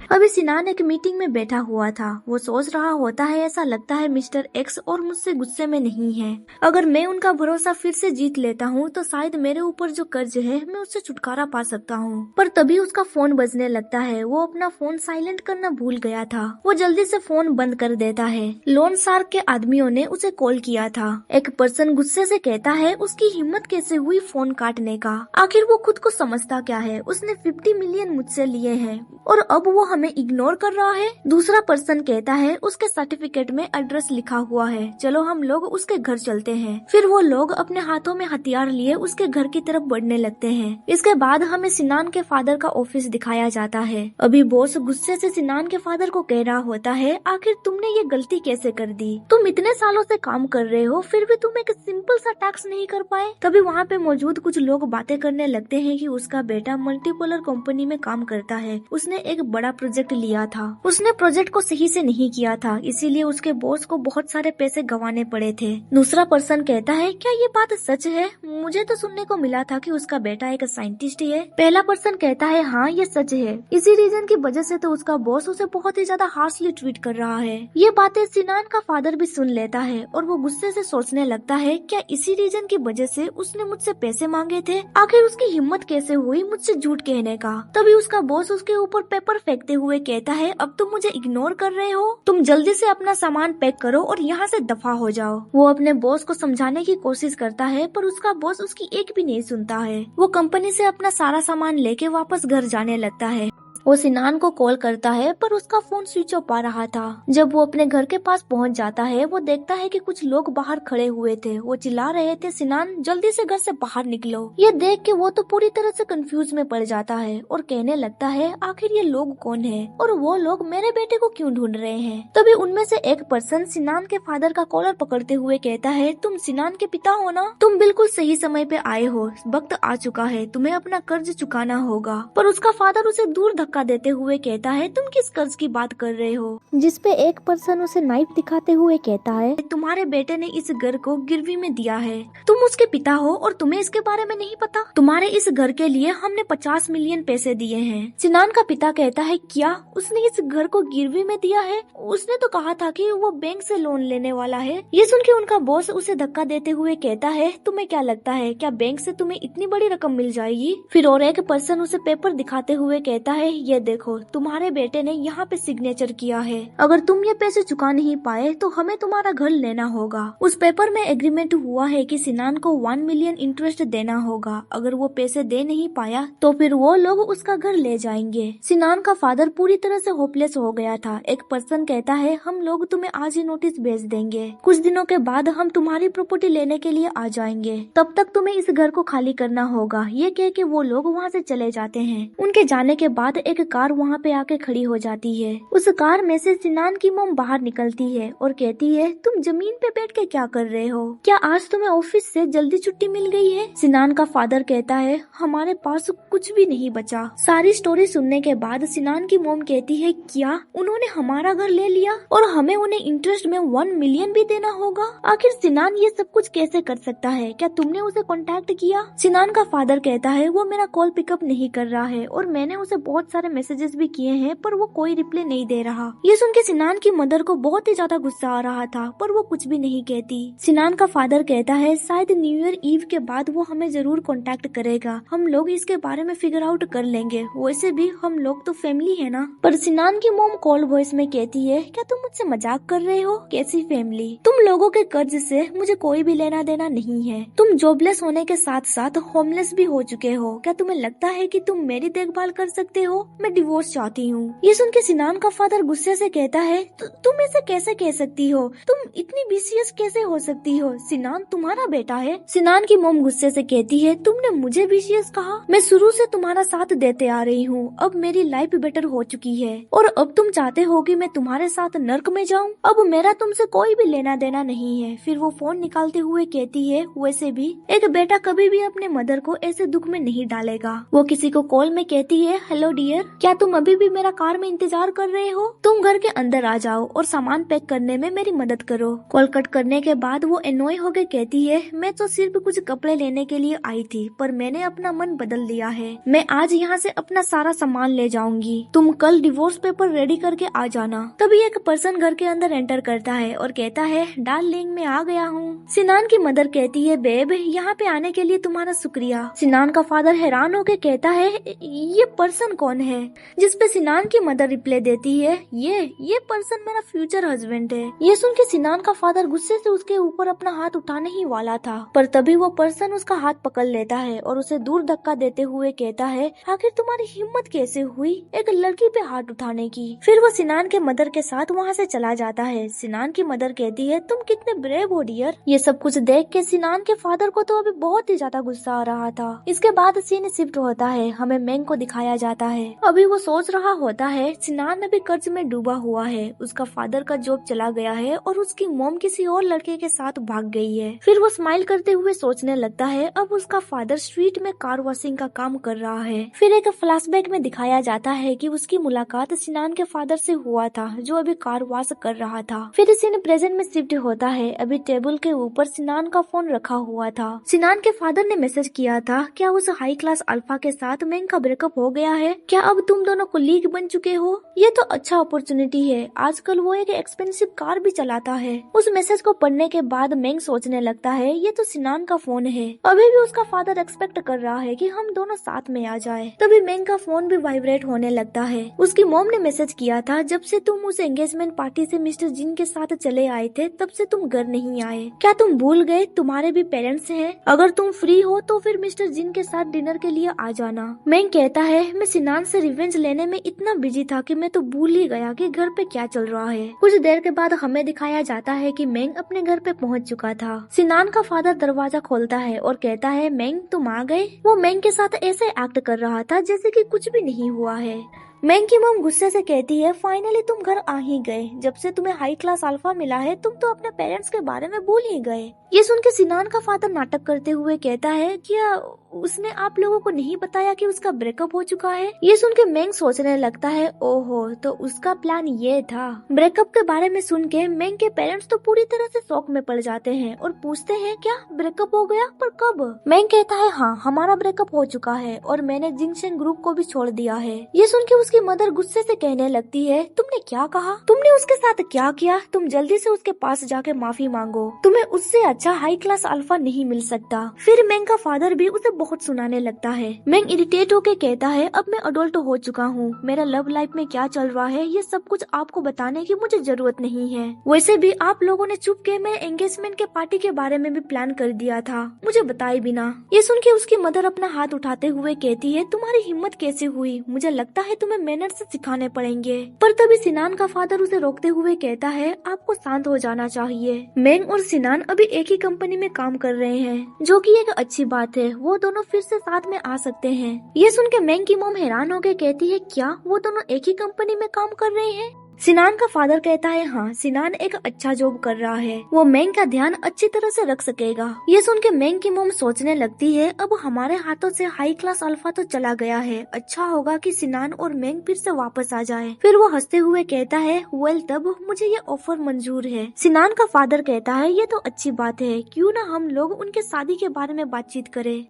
अभी सिनान एक मीटिंग में बैठा हुआ था। वो सोच रहा होता है ऐसा लगता है मिस्टर एक्स और मुझसे गुस्से में नहीं है। अगर मैं उनका भरोसा फिर से जीत लेता हूँ तो शायद मेरे ऊपर जो कर्ज है मैं उससे छुटकारा पा सकता हूँ। पर तभी उसका फोन बजने लगता है। वो अपना फोन साइलेंट करना भूल गया था। वो जल्दी से फोन बंद कर देता है। लोन शार्क के आदमियों ने उसे कॉल किया था। एक पर्सन गुस्से से कहता है उसकी हिम्मत कैसे हुई फोन काटने का। आखिर वो खुद को समझता क्या है। उसने 50 मिलियन मुझसे लिए हैं और अब वो हमें इग्नोर कर रहा है। दूसरा पर्सन कहता है उसके सर्टिफिकेट में एड्रेस लिखा हुआ है, चलो हम लोग उसके घर चलते हैं। फिर वो लोग अपने हाथों में हथियार लिए उसके घर की तरफ बढ़ने लगते हैं। इसके बाद हमें सिनान के फादर का ऑफिस दिखाया जाता है। अभी बॉस गुस्से से सिनान के फादर को कह रहा होता है आखिर तुमने ये गलती कैसे कर दी। तुम इतने सालों से काम कर रहे हो फिर भी तुम एक सिंपल सा टैक्स नहीं कर पाए। तभी वहाँ पे मौजूद कुछ लोग बातें करने लगते हैं कि उसका बेटा मल्टीपोलर कंपनी में काम करता है। उसने एक बड़ा प्रोजेक्ट लिया था। उसने प्रोजेक्ट को सही से नहीं किया था, इसीलिए उसके बॉस को बहुत सारे पैसे गंवाने पड़े थे। दूसरा पर्सन कहता है क्या ये बात सच है? मुझे तो सुनने को मिला था कि उसका बेटा एक साइंटिस्ट ही है। पहला पर्सन कहता है हाँ ये सच है। इसी रीजन की वजह से तो उसका बॉस उसे बहुत ही ज्यादा हार्शली ट्रीट कर रहा है। ये बातें सिनान का फादर भी सुन लेता है और वो गुस्से से सोचने लगता है क्या इसी रीजन की वजह से उसने मुझसे पैसे मांगे थे। आखिर उसकी हिम्मत कैसे हुई मुझसे झूठ कहने का। तभी उसका बॉस उसके ऊपर पेपर फेंकते हुए कहता है अब तुम मुझे इग्नोर कर रहे हो, तुम जल्दी से अपना सामान पैक करो और यहाँ से दफा हो जाओ। वो अपने बॉस को समझाने की कोशिश करता है पर उसका बॉस उसकी एक भी नहीं सुनता है। वो कंपनी से अपना सारा सामान लेके वापस घर जाने लगता है। वो सिनान को कॉल करता है पर उसका फोन स्विच ऑफ आ रहा था। जब वो अपने घर के पास पहुंच जाता है वो देखता है कि कुछ लोग बाहर खड़े हुए थे। वो चिल्ला रहे थे सिनान जल्दी से घर से बाहर निकलो। ये देख के वो तो पूरी तरह से कंफ्यूज में पड़ जाता है और कहने लगता है आखिर ये लोग कौन है और वो लोग मेरे बेटे को क्यों ढूंढ रहे हैं। तभी उनमें से एक पर्सन सिनान के फादर का कॉलर पकड़ते हुए कहता है तुम सिनान के पिता हो ना, तुम बिल्कुल सही समय पे आए हो, वक्त आ चुका है, तुम्हें अपना कर्ज चुकाना होगा। पर उसका फादर उसे दूर धक्का देते हुए कहता है तुम किस कर्ज की बात कर रहे हो। जिसपे एक पर्सन उसे नाइफ दिखाते हुए कहता है तुम्हारे बेटे ने इस घर को गिरवी में दिया है, तुम उसके पिता हो और तुम्हें इसके बारे में नहीं पता। तुम्हारे इस घर के लिए हमने 50 मिलियन पैसे दिए हैं। सिनान का पिता कहता है क्या उसने इस घर को गिरवी में दिया है? उसने तो कहा था कि वो बैंक से लोन लेने वाला है। ये सुन के उनका बॉस उसे धक्का देते हुए कहता है तुम्हें क्या लगता है क्या बैंक से तुम्हें इतनी बड़ी रकम मिल जाएगी? फिर और एक पर्सन उसे पेपर दिखाते हुए कहता है ये देखो तुम्हारे बेटे ने यहाँ पे सिग्नेचर किया है, अगर तुम ये पैसे चुका नहीं पाए तो हमें तुम्हारा घर लेना होगा। उस पेपर में एग्रीमेंट हुआ है कि सिनान को 1 मिलियन इंटरेस्ट देना होगा। अगर वो पैसे दे नहीं पाया तो फिर वो लोग उसका घर ले जाएंगे। सिनान का फादर पूरी तरह से होपलेस हो गया था। एक पर्सन कहता है हम लोग तुम्हें आज ही नोटिस भेज देंगे, कुछ दिनों के बाद हम तुम्हारी प्रॉपर्टी लेने के लिए आ जाएंगे, तब तक तुम्हें इस घर को खाली करना होगा। ये कह के वो लोग वहाँ से चले जाते हैं। उनके जाने के बाद एक कार वहाँ पे आके खड़ी हो जाती है। उस कार में से सिनान की मॉम बाहर निकलती है और कहती है तुम जमीन पे बैठ के क्या कर रहे हो? क्या आज तुम्हें ऑफिस से जल्दी छुट्टी मिल गई है? सिनान का फादर कहता है हमारे पास कुछ भी नहीं बचा। सारी स्टोरी सुनने के बाद सिनान की मॉम कहती है क्या उन्होंने हमारा घर ले लिया और हमें उन्हें इंटरेस्ट में 1 मिलियन भी देना होगा? आखिर सिनान ये सब कुछ कैसे कर सकता है? क्या तुमने उसे कांटेक्ट किया? सिनान का फादर कहता है वो मेरा कॉल पिकअप नहीं कर रहा है और मैंने उसे बहुत सारे मैसेजेस भी किए हैं पर वो कोई रिप्लाई नहीं दे रहा। ये सुन के सिनान की मदर को बहुत ही ज्यादा गुस्सा आ रहा था पर वो कुछ भी नहीं कहती। सिनान का फादर कहता है शायद न्यू ईयर ईव के बाद वो हमें जरूर कांटेक्ट करेगा, हम लोग इसके बारे में फिगर आउट कर लेंगे, वैसे भी हम लोग तो फैमिली है ना। पर सिनान की मॉम कॉल वॉइस में कहती है क्या तुम मुझसे मजाक कर रहे हो? कैसी फैमिली? तुम लोगों के कर्ज से मुझे कोई भी लेना देना नहीं है। तुम जॉबलेस होने के साथ साथ होमलेस भी हो चुके हो। क्या तुम्हें लगता है कि तुम मेरी देखभाल कर सकते हो? मैं डिवोर्स चाहती हूँ। ये सुन के सिनान का फादर गुस्से से कहता है तुम ऐसे कैसे कह सकती हो? तुम इतनी बीसीएस कैसे हो सकती हो? सिनान तुम्हारा बेटा है। सिनान की मॉम गुस्से से कहती है तुमने मुझे बीसीएस कहा? मैं शुरू से तुम्हारा साथ देते आ रही हूँ। अब मेरी लाइफ बेटर हो चुकी है और अब तुम चाहते हो कि मैं तुम्हारे साथ नर्क में जाऊँ? अब मेरा तुमसे कोई भी लेना देना नहीं है। फिर वो फोन निकालते हुए कहती है वैसे भी एक बेटा कभी भी अपने मदर को ऐसे दुख में नहीं डालेगा। वो किसी को कॉल में कहती है हेलो डियर, डियर, क्या तुम अभी भी मेरा कार में इंतजार कर रहे हो? तुम घर के अंदर आ जाओ और सामान पैक करने में मेरी मदद करो। कॉल कट करने के बाद वो एनोय होकर कहती है, मैं तो सिर्फ कुछ कपड़े लेने के लिए आई थी, पर मैंने अपना मन बदल लिया है। मैं आज यहाँ से अपना सारा सामान ले जाऊंगी। तुम कल डिवोर्स पेपर रेडी करके आ जाना। तभी एक पर्सन घर के अंदर एंटर करता है और कहता है, डार्लिंग मैं आ गया हूँ। सिनान की मदर कहती है, बेब यहाँ पे आने के लिए तुम्हारा शुक्रिया। सिनान का फादर हैरान होकर कहता है, ये पर्सन कौन है? जिसपे सिनान की मदर रिप्लाई देती है, ये पर्सन मेरा फ्यूचर हस्बैंड है। ये सुन के सिनान का फादर गुस्से से उसके ऊपर अपना हाथ उठाने ही वाला था, पर तभी वो पर्सन उसका हाथ पकड़ लेता है और उसे दूर धक्का देते हुए कहता है, आखिर तुम्हारी हिम्मत कैसे हुई एक लड़की पे हाथ उठाने की? फिर वो सिनान के मदर के साथ वहाँ से चला जाता है। सिनान की मदर कहती है, तुम कितने ब्रेव हो डियर। ये सब कुछ देख के सिनान के फादर को तो अभी बहुत ही ज्यादा गुस्सा आ रहा था। इसके बाद सीन शिफ्ट होता है, हमें मेंग को दिखाया जाता है। अभी वो सोच रहा होता है, सिनान अभी कर्ज में डूबा हुआ है, उसका फादर का जॉब चला गया है और उसकी मॉम किसी और लड़के के साथ भाग गई है। फिर वो स्माइल करते हुए सोचने लगता है, अब उसका फादर स्ट्रीट में कार वॉशिंग का काम कर रहा है। फिर एक फ्लैशबैक में दिखाया जाता है कि उसकी मुलाकात सिनान के फादर से हुआ था, जो अभी कार वॉश कर रहा था। फिर सीन प्रेजेंट में शिफ्ट होता है। अभी टेबल के ऊपर सिनान का फोन रखा हुआ था। सिनान के फादर ने मैसेज किया था, क्या उस हाई क्लास अल्फा के साथ मेंग का ब्रेकअप हो गया है? क्या अब तुम दोनों कोलीग बन चुके हो? ये तो अच्छा अपॉर्चुनिटी है, आजकल वो एक एक्सपेंसिव कार भी चलाता है। उस मैसेज को पढ़ने के बाद मेंग सोचने लगता है, ये तो सिनान का फोन है। अभी भी उसका फादर एक्सपेक्ट कर रहा है कि हम दोनों साथ में आ जाए। तभी मेंग का फोन भी वाइब्रेट होने लगता है। उसकी मॉम ने मैसेज किया था, जब से तुम उस एंगेजमेंट पार्टी से मिस्टर जिन के साथ चले आए थे, तब से तुम घर नहीं आए। क्या तुम भूल गए तुम्हारे भी पेरेंट्स हैं? अगर तुम फ्री हो तो फिर मिस्टर जिन के साथ डिनर के लिए आ जाना। मेंग कहता है, मैं सिनान से रिवेंज लेने में इतना बिजी था कि मैं तो भूल ही गया कि घर पे क्या चल रहा है। कुछ देर के बाद हमें दिखाया जाता है कि मेंग अपने घर पे पहुंच चुका था। सिनान का फादर दरवाजा खोलता है और कहता है, मेंग तुम आ गए। वो मेंग के साथ ऐसे एक्ट कर रहा था जैसे कि कुछ भी नहीं हुआ है। मेंग की मॉम गुस्से से कहती है, फाइनली तुम घर आ ही गए। जब से तुम्हें हाई क्लास अल्फा मिला है, तुम तो अपने पेरेंट्स के बारे में भूल ही गए। ये सुन के सिनान का फादर नाटक करते हुए कहता है, क्या उसने आप लोगों को नहीं बताया कि उसका ब्रेकअप हो चुका है? ये सुन के मेंग सोचने लगता है, ओहो, तो उसका प्लान ये था। ब्रेकअप के बारे में सुन के मेंग के पेरेंट्स तो पूरी तरह से शॉक में पड़ जाते हैं और पूछते हैं, क्या ब्रेकअप हो गया? पर कब? मेंग कहता है, हाँ हमारा ब्रेकअप हो चुका है और मैंने जिनसेन ग्रुप को भी छोड़ दिया है। ये सुन के उसकी मदर गुस्से से कहने लगती है, तुमने क्या कहा? तुमने उसके साथ क्या किया? तुम जल्दी से उसके पास जाके माफी मांगो। तुम्हें उससे अच्छा हाई क्लास अल्फा नहीं मिल सकता। फिर मेंग का फादर भी उसे बहुत सुनाने लगता है। मेंग इरिटेट होके कहता है, अब मैं अडल्ट हो चुका हूँ, मेरा लव लाइफ में क्या चल रहा है ये सब कुछ आपको बताने की मुझे जरूरत नहीं है। वैसे भी आप लोगों ने चुप के मेरे एंगेजमेंट के पार्टी के बारे में भी प्लान कर दिया था, मुझे बताए बिना। ये सुन के उसकी मदर अपना हाथ उठाते हुए कहती है, तुम्हारी हिम्मत कैसे हुई? मुझे लगता है तुम्हें मैनर्स सिखाने पड़ेंगे। पर तभी सिनान का फादर उसे रोकते हुए कहता है, आपको शांत हो जाना चाहिए। मेंग और सिनान अभी एक ही कंपनी में काम कर रहे हैं, जो कि एक अच्छी बात है। वो दोनों फिर से साथ में आ सकते हैं। ये सुन के मेंग की मॉम हैरान होकर कहती है, क्या वो दोनों एक ही कंपनी में काम कर रहे हैं? सिनान का फादर कहता है, हाँ सिनान एक अच्छा जॉब कर रहा है, वो मेंग का ध्यान अच्छी तरह से रख सकेगा। ये सुन के मेंग की मॉम सोचने लगती है, अब हमारे हाथों से हाई क्लास अल्फा तो चला गया है, अच्छा होगा कि सिनान और मेंग फिर से वापस आ जाए। फिर वो हंसते हुए कहता है, वेल तब मुझे ये ऑफर मंजूर है। सिनान का फादर कहता है, ये तो अच्छी बात है, क्यों ना हम लोग उनके शादी के बारे में बातचीत करें।